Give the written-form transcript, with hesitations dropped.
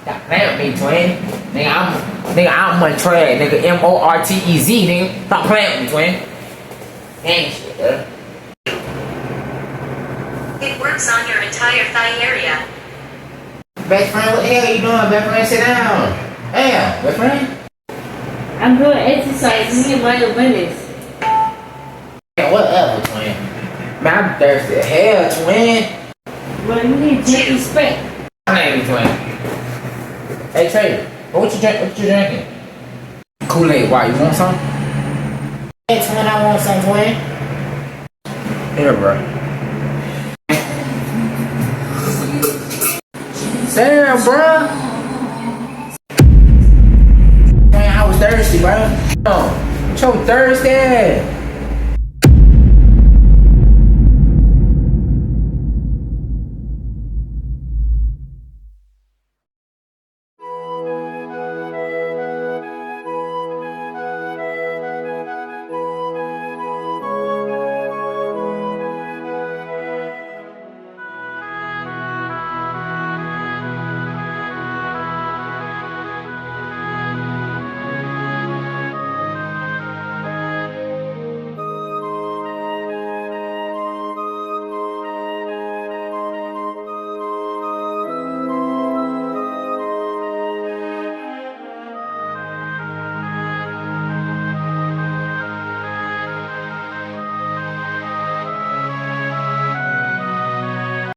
Stop playing with me, twin. I'm Montreal, nigga. Mortez, nigga. Stop playing with me, twin. Dang shit, bro. It works on your entire thigh area. Best friend, what the hell you doing? Best friend, sit down. Damn, best friend. I'm doing exercise. Me and my limits. Yeah, whatever, twin. Man, I'm thirsty as hell, twin. Well, you need to take respect. My name is twin. Hey, Trey, what you drink? What you drinking? Kool-Aid. Why? You want some? Hey, twin, I want some, twin. Here, bro. Damn, bro. Man, I was thirsty, bro. What you thirsty?